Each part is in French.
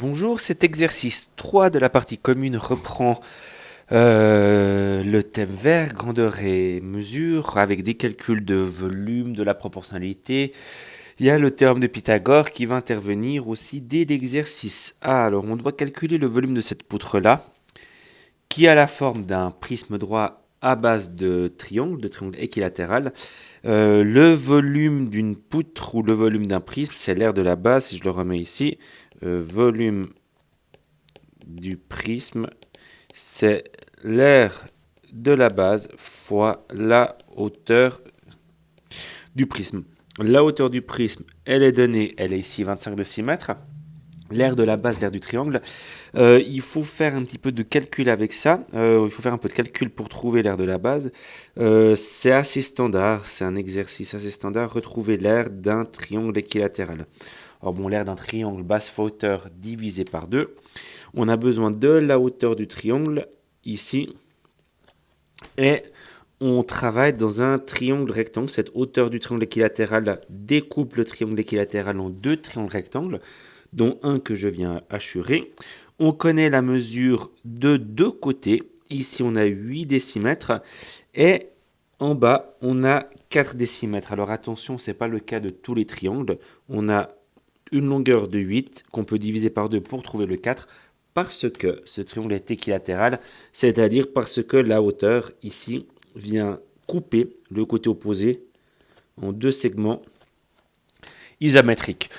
Bonjour, cet exercice 3 de la partie commune reprend le thème vert, grandeur et mesure, avec des calculs de volume, de la proportionnalité. Il y a le théorème de Pythagore qui va intervenir aussi dès l'exercice A. Alors, on doit calculer le volume de cette poutre-là, qui a la forme d'un prisme droit à base de triangle équilatéral. Le volume d'une poutre ou le volume d'un prisme, c'est l'aire de la base, si je le remets ici. Volume du prisme, c'est l'aire de la base fois la hauteur du prisme. La hauteur du prisme, elle est donnée, elle est ici 25 décimètres. L'aire de la base, l'aire du triangle. Il faut faire un petit peu de calcul avec ça. Il faut faire un peu de calcul pour trouver l'aire de la base. C'est assez standard, c'est un exercice assez standard. Retrouver l'aire d'un triangle équilatéral. Alors bon, l'aire d'un triangle base fois hauteur divisé par 2. On a besoin de la hauteur du triangle ici et on travaille dans un triangle rectangle. Cette hauteur du triangle équilatéral découpe le triangle équilatéral en deux triangles rectangles, dont un que je viens hachurer. On connaît la mesure de deux côtés. Ici, on a 8 décimètres et en bas, on a 4 décimètres. Alors attention, ce n'est pas le cas de tous les triangles. On a une longueur de 8 qu'on peut diviser par 2 pour trouver le 4 parce que ce triangle est équilatéral, c'est-à-dire parce que la hauteur ici vient couper le côté opposé en deux segments isométriques.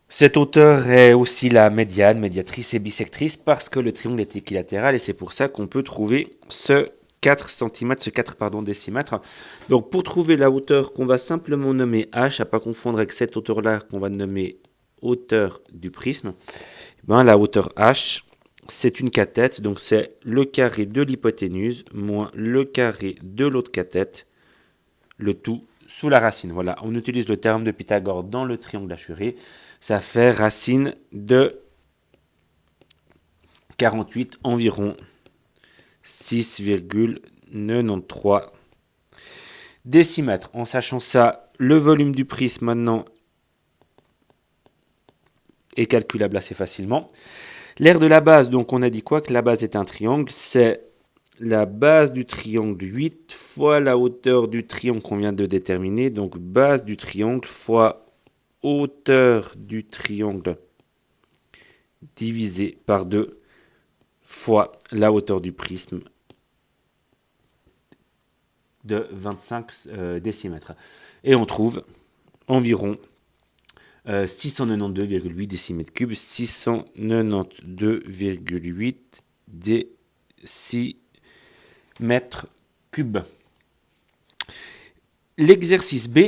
Cette hauteur est aussi la médiane, médiatrice et bisectrice parce que le triangle est équilatéral et c'est pour ça qu'on peut trouver ce 4 cm, ce 4 décimètres. Donc pour trouver la hauteur qu'on va simplement nommer h, à pas confondre avec cette hauteur-là qu'on va nommer hauteur du prisme, la hauteur h, c'est une cathète, donc c'est le carré de l'hypoténuse moins le carré de l'autre cathète, le tout sous la racine. Voilà, on utilise le théorème de Pythagore dans le triangle hachuré. Ça fait racine de 48, environ 6,93 décimètres. En sachant ça, le volume du prisme maintenant est calculable assez facilement. L'aire de la base, donc on a dit quoi? Que la base est un triangle, c'est la base du triangle 8 fois la hauteur du triangle qu'on vient de déterminer. Donc base du triangle fois hauteur du triangle divisé par 2 fois la hauteur du prisme de 25 décimètres. Et on trouve environ 692,8 décimètres cubes, 692,8 décimètres cubes. L'exercice B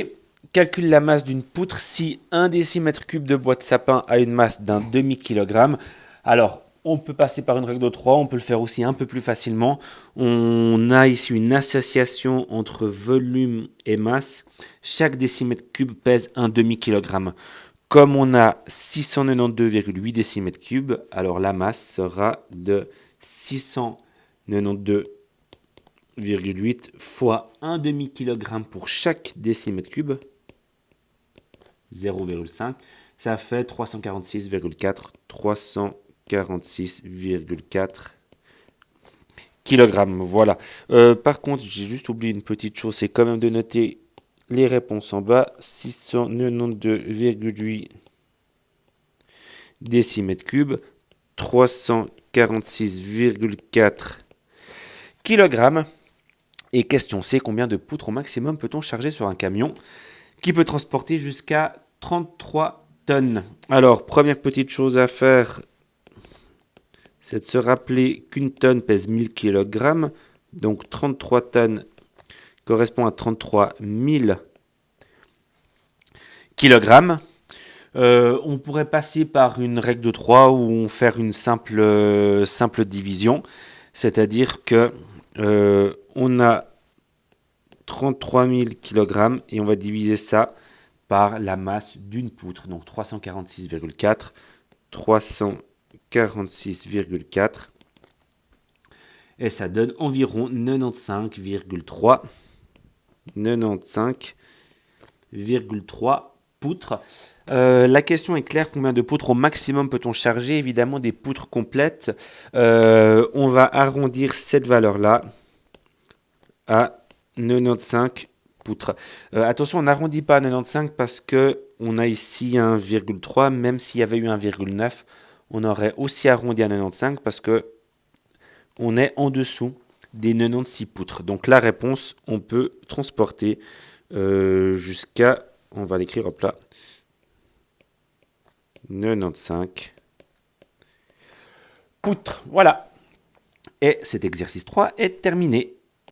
calcule la masse d'une poutre si 1 décimètre cube de bois de sapin a une masse d'un demi-kilogramme. Alors, on peut passer par une règle de 3, on peut le faire aussi un peu plus facilement. On a ici une association entre volume et masse. Chaque décimètre cube pèse un demi-kilogramme. Comme on a 692,8 décimètres cubes, alors la masse sera de 692,8 fois 1 demi-kilogramme pour chaque décimètre cube, 0,5, ça fait 346,4 kg. Voilà. Par contre, j'ai juste oublié une petite chose, c'est quand même de noter les réponses en bas. 692,8 décimètres cubes, 346,4 kg. Et question C, combien de poutres au maximum peut-on charger sur un camion qui peut transporter jusqu'à 33 tonnes? Alors, première petite chose à faire, c'est de se rappeler qu'une tonne pèse 1000 kg. Donc 33 tonnes correspond à 33 000 kg. On pourrait passer par une règle de 3 ou faire une simple division. C'est-à-dire que on a 33 000 kg et on va diviser ça par la masse d'une poutre. Donc 346,4. 346,4. Et ça donne environ 95,3 poutres. La question est claire, combien de poutres au maximum peut-on charger? Évidemment des poutres complètes. On va arrondir cette valeur-là à 95 poutres. Attention, on n'arrondit pas à 95 parce que on a ici 1,3. Même s'il y avait eu 1,9, on aurait aussi arrondi à 95 parce que on est en dessous des 96 poutres. Donc la réponse, on peut transporter jusqu'à, on va l'écrire, hop là, 95 poutres. Voilà. Et cet exercice 3 est terminé.